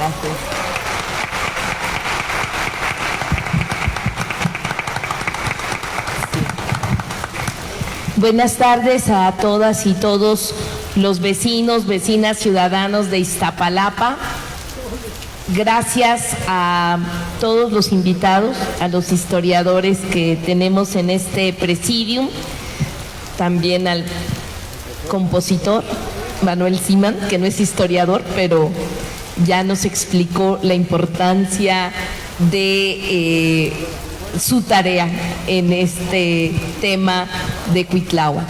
Gracias. Buenas tardes a todas y todos los vecinos, vecinas, ciudadanos de Iztapalapa. Gracias a todos los invitados, a los historiadores que tenemos en este presidium, también al compositor Manuel Siman, que no es historiador, pero ya nos explicó la importancia de su tarea en este tema de Cuitláhuac.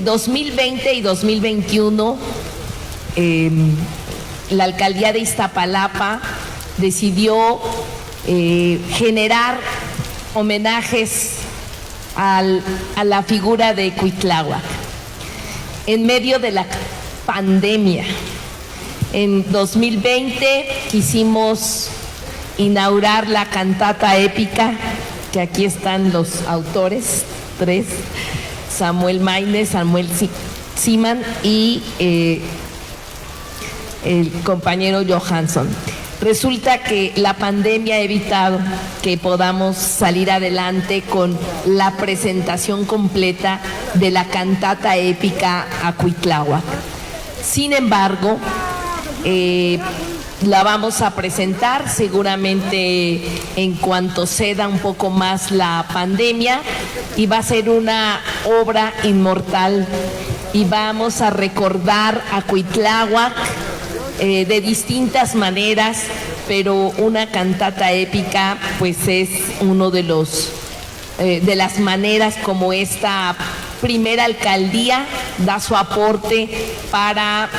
2020 y 2021, la alcaldía de Iztapalapa decidió generar homenajes a la figura de Cuitláhuac en medio de la pandemia. En 2020 quisimos inaugurar la cantata épica, que aquí están los autores, tres: Samuel Maines, Samuel Siman y el compañero Johansson. Resulta que la pandemia ha evitado que podamos salir adelante con la presentación completa de la cantata épica a Cuitláhuac. Sin embargo, la vamos a presentar seguramente en cuanto ceda un poco más la pandemia, y va a ser una obra inmortal, y vamos a recordar a Cuitláhuac de distintas maneras, pero una cantata épica pues es uno de las maneras como esta primera alcaldía da su aporte para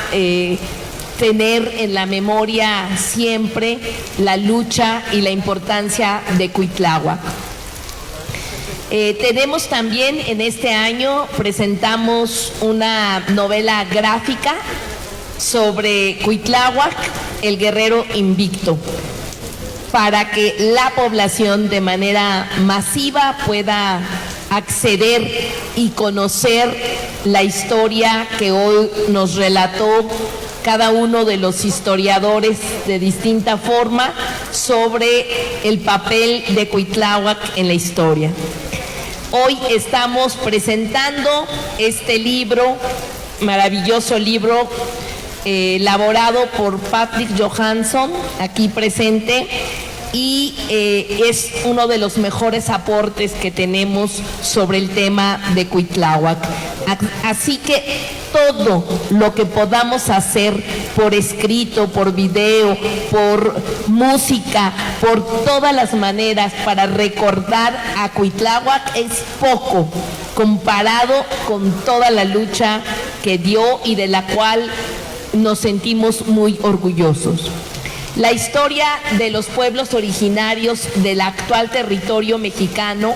tener en la memoria siempre la lucha y la importancia de Cuitláhuac. Tenemos también en este año, presentamos una novela gráfica sobre Cuitláhuac, el guerrero invicto, para que la población de manera masiva pueda acceder y conocer la historia que hoy nos relató cada uno de los historiadores de distinta forma sobre el papel de Cuitláhuac en la historia. Hoy estamos presentando este libro, maravilloso libro, elaborado por Patrick Johansson, aquí presente, y es uno de los mejores aportes que tenemos sobre el tema de Cuitláhuac. Así que todo lo que podamos hacer por escrito, por video, por música, por todas las maneras para recordar a Cuitláhuac es poco comparado con toda la lucha que dio y de la cual nos sentimos muy orgullosos. La historia de los pueblos originarios del actual territorio mexicano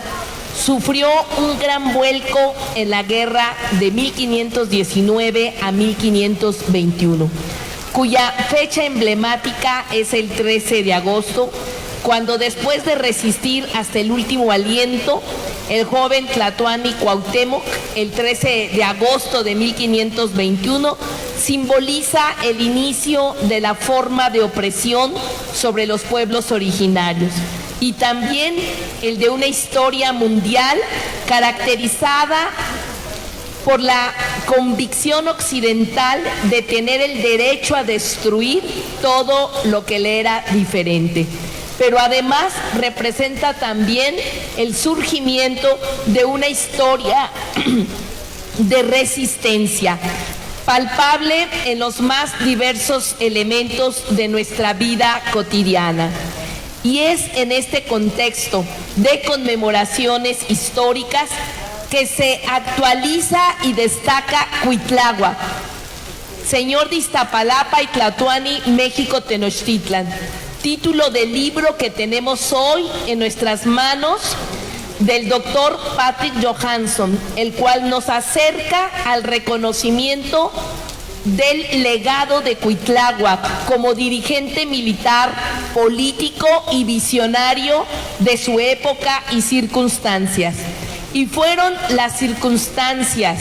sufrió un gran vuelco en la guerra de 1519 a 1521, cuya fecha emblemática es el 13 de agosto, cuando después de resistir hasta el último aliento, el joven Tlatoani Cuauhtémoc, el 13 de agosto de 1521, simboliza el inicio de la forma de opresión sobre los pueblos originarios, y también el de una historia mundial caracterizada por la convicción occidental de tener el derecho a destruir todo lo que le era diferente. Pero además representa también el surgimiento de una historia de resistencia, palpable en los más diversos elementos de nuestra vida cotidiana. Y es en este contexto de conmemoraciones históricas que se actualiza y destaca Cuitláhuac, señor de Iztapalapa y Tlatoani, México Tenochtitlan, título del libro que tenemos hoy en nuestras manos del doctor Patrick Johansson, el cual nos acerca al reconocimiento del legado de Cuitláhuac como dirigente militar, político y visionario de su época y circunstancias. Y fueron las circunstancias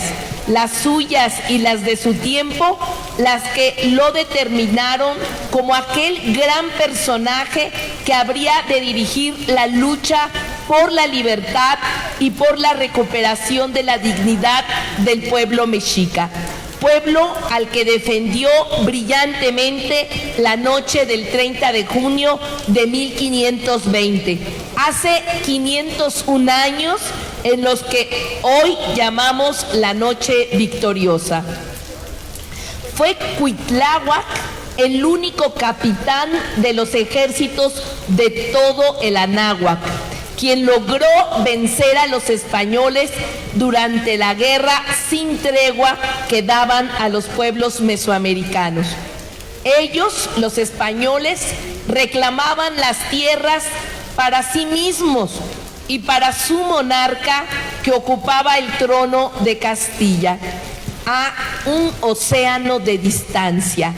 las suyas y las de su tiempo, las que lo determinaron como aquel gran personaje que habría de dirigir la lucha por la libertad y por la recuperación de la dignidad del pueblo mexica. Pueblo al que defendió brillantemente la noche del 30 de junio de 1520, hace 501 años, en los que hoy llamamos la Noche Victoriosa. Fue Cuitláhuac el único capitán de los ejércitos de todo el Anáhuac, quien logró vencer a los españoles durante la guerra sin tregua que daban a los pueblos mesoamericanos. Ellos, los españoles, reclamaban las tierras para sí mismos y para su monarca que ocupaba el trono de Castilla, a un océano de distancia.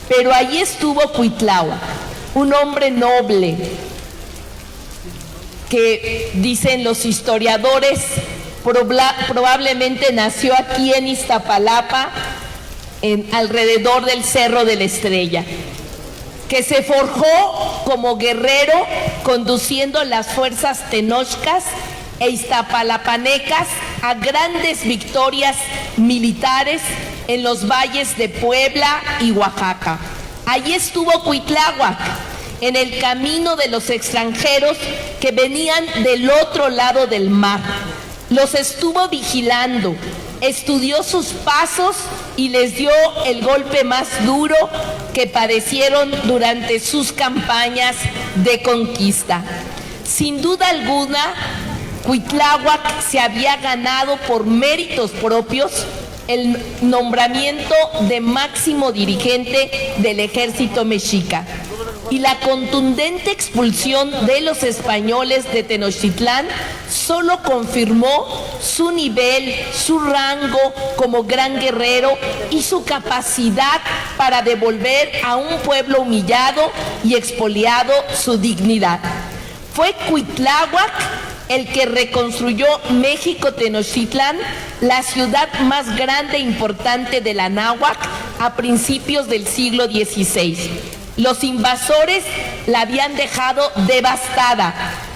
Pero allí estuvo Cuitláhuac, un hombre noble, que dicen los historiadores probablemente nació aquí en Iztapalapa, alrededor del Cerro de la Estrella, que se forjó como guerrero conduciendo las fuerzas tenochcas e iztapalapanecas a grandes victorias militares en los valles de Puebla y Oaxaca. Allí estuvo Cuitláhuac, en el camino de los extranjeros que venían del otro lado del mar. Los estuvo vigilando, estudió sus pasos y les dio el golpe más duro que padecieron durante sus campañas de conquista. Sin duda alguna, Cuitláhuac se había ganado por méritos propios el nombramiento de máximo dirigente del ejército mexica, y la contundente expulsión de los españoles de Tenochtitlán solo confirmó su nivel, su rango como gran guerrero y su capacidad para devolver a un pueblo humillado y expoliado su dignidad. Fue Cuitláhuac el que reconstruyó México Tenochtitlán, la ciudad más grande e importante del Anáhuac, a principios del siglo XVI. Los invasores la habían dejado devastada,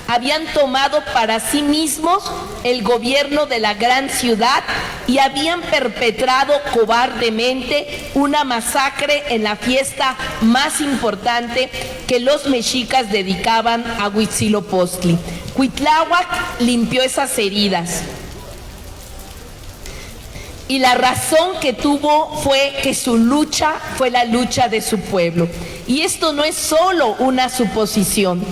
habían tomado para sí mismos el gobierno de la gran ciudad y habían perpetrado cobardemente una masacre en la fiesta más importante que los mexicas dedicaban a Huitzilopochtli. Cuitláhuac limpió esas heridas, y la razón que tuvo fue que su lucha fue la lucha de su pueblo. Y esto no es solo una suposición.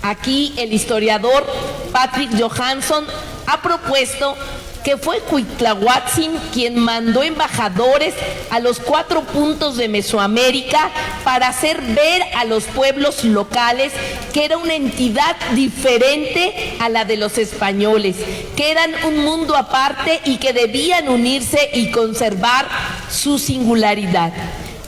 Aquí el historiador Patrick Johansson ha propuesto que fue Cuitlahuatzin quien mandó embajadores a los 4 puntos de Mesoamérica para hacer ver a los pueblos locales que era una entidad diferente a la de los españoles, que eran un mundo aparte y que debían unirse y conservar su singularidad.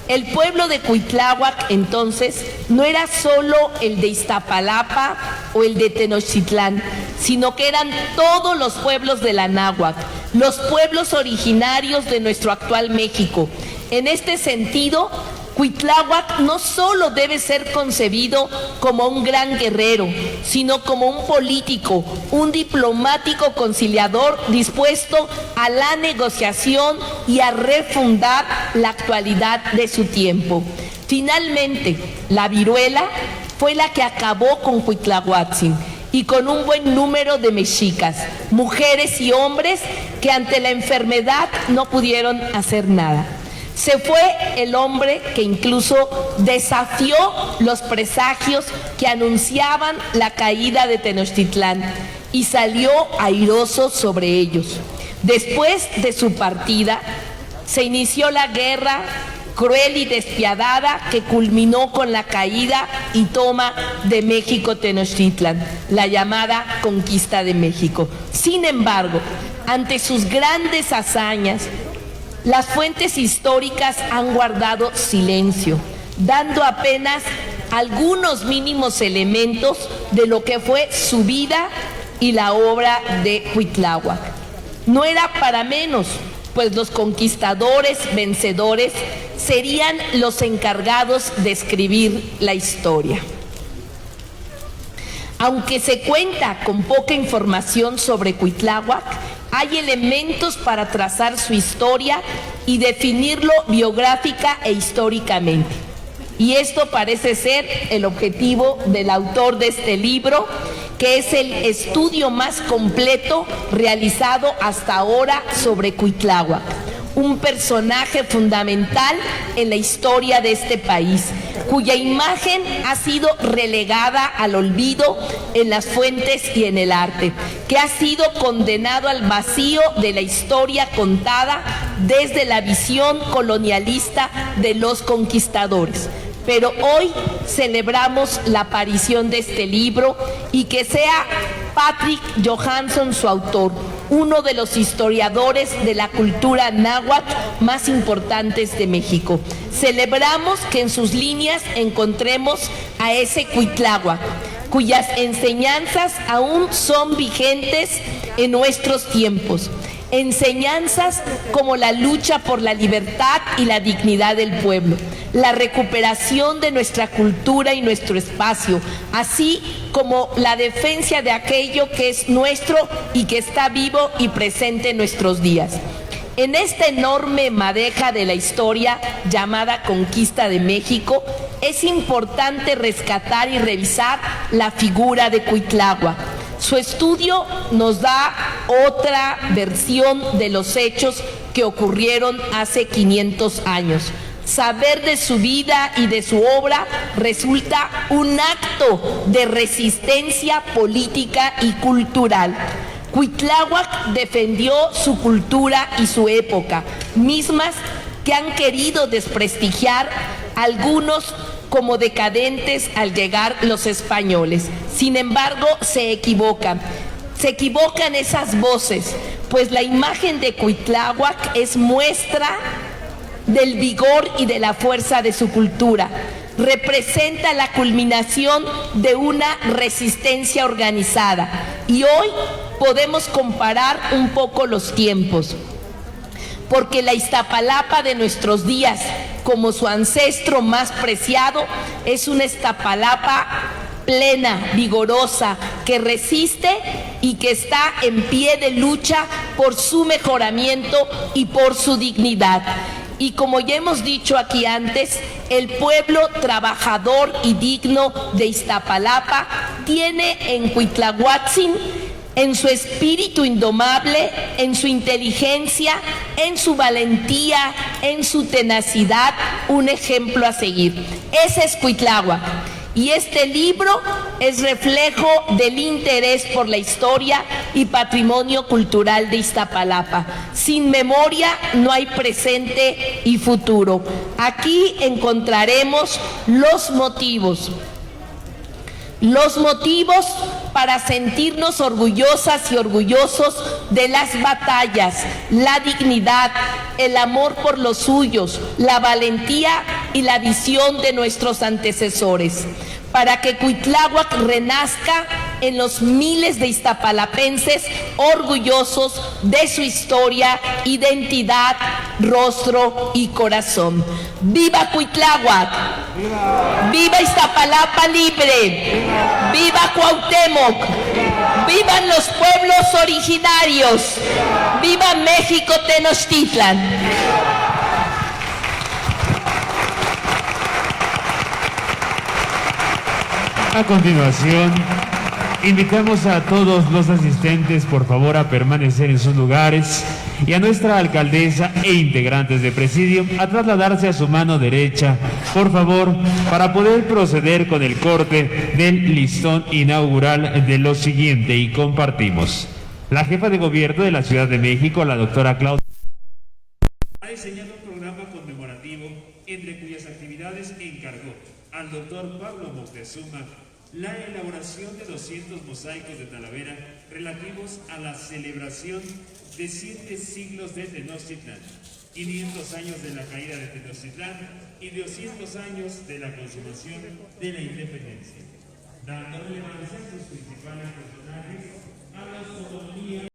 El pueblo de Cuitláhuac, entonces, no era solo el de Iztapalapa o el de Tenochtitlán, sino que eran todos los pueblos del Anáhuac, los pueblos originarios de nuestro actual México. En este sentido, Cuitláhuac no solo debe ser concebido como un gran guerrero, sino como un político, un diplomático conciliador dispuesto a la negociación y a refundar la actualidad de su tiempo. Finalmente, la viruela fue la que acabó con Cuitlahuatzin y con un buen número de mexicas, mujeres y hombres que ante la enfermedad no pudieron hacer nada. Se fue el hombre que incluso desafió los presagios que anunciaban la caída de Tenochtitlán y salió airoso sobre ellos. Después de su partida, se inició la guerra cruel y despiadada que culminó con la caída y toma de México Tenochtitlan, la llamada conquista de México. Sin embargo, ante sus grandes hazañas, las fuentes históricas han guardado silencio, dando apenas algunos mínimos elementos de lo que fue su vida y la obra de Cuitláhuac. No era para menos, pues los conquistadores vencedores serían los encargados de escribir la historia. Aunque se cuenta con poca información sobre Cuitláhuac, hay elementos para trazar su historia y definirlo biográfica e históricamente. Y esto parece ser el objetivo del autor de este libro, que es el estudio más completo realizado hasta ahora sobre Cuitláhuac, un personaje fundamental en la historia de este país, cuya imagen ha sido relegada al olvido en las fuentes y en el arte, que ha sido condenado al vacío de la historia contada desde la visión colonialista de los conquistadores. Pero hoy celebramos la aparición de este libro y que sea Patrick Johansson su autor, uno de los historiadores de la cultura náhuatl más importantes de México. Celebramos que en sus líneas encontremos a ese Cuitláhuac, cuyas enseñanzas aún son vigentes en nuestros tiempos. Enseñanzas como la lucha por la libertad y la dignidad del pueblo, la recuperación de nuestra cultura y nuestro espacio, así como la defensa de aquello que es nuestro y que está vivo y presente en nuestros días. En esta enorme madeja de la historia llamada Conquista de México, es importante rescatar y revisar la figura de Cuitláhuac. Su estudio nos da otra versión de los hechos que ocurrieron hace 500 años. Saber de su vida y de su obra resulta un acto de resistencia política y cultural. Cuitláhuac defendió su cultura y su época, mismas que han querido desprestigiar algunos como decadentes al llegar los españoles. Sin embargo, se equivocan esas voces, pues la imagen de Cuitláhuac es muestra del vigor y de la fuerza de su cultura. Representa la culminación de una resistencia organizada. Y hoy podemos comparar un poco los tiempos, porque la Iztapalapa de nuestros días, como su ancestro más preciado, es una Iztapalapa plena, vigorosa, que resiste y que está en pie de lucha por su mejoramiento y por su dignidad. Y como ya hemos dicho aquí antes, el pueblo trabajador y digno de Iztapalapa tiene en Cuitlahuatzin, en su espíritu indomable, en su inteligencia, en su valentía, en su tenacidad, un ejemplo a seguir. Ese es Cuitláhuac. Y este libro es reflejo del interés por la historia y patrimonio cultural de Iztapalapa. Sin memoria no hay presente y futuro. Aquí encontraremos los motivos para sentirnos orgullosas y orgullosos de las batallas, la dignidad, el amor por los suyos, la valentía y la visión de nuestros antecesores, para que Cuitláhuac renazca en los miles de iztapalapenses orgullosos de su historia, identidad, rostro y corazón. ¡Viva Cuitláhuac! ¡Viva! ¡Viva Iztapalapa libre! ¡Viva Cuauhtémoc! ¡Vivan los pueblos originarios! ¡Viva México Tenochtitlan! A continuación, invitamos a todos los asistentes, por favor, a permanecer en sus lugares y a nuestra alcaldesa e integrantes de presidio a trasladarse a su mano derecha, por favor, para poder proceder con el corte del listón inaugural de lo siguiente. Y compartimos. La jefa de gobierno de la Ciudad de México, la doctora Claudia, ha diseñado un programa conmemorativo entre cuyas actividades encargó al doctor Pablo Moctezuma la elaboración de 200 mosaicos de Talavera relativos a la celebración de 7 siglos de Tenochtitlán, 500 años de la caída de Tenochtitlán y 200 años de la consumación de la independencia, dando relevancia a sus principales personajes, a la autonomía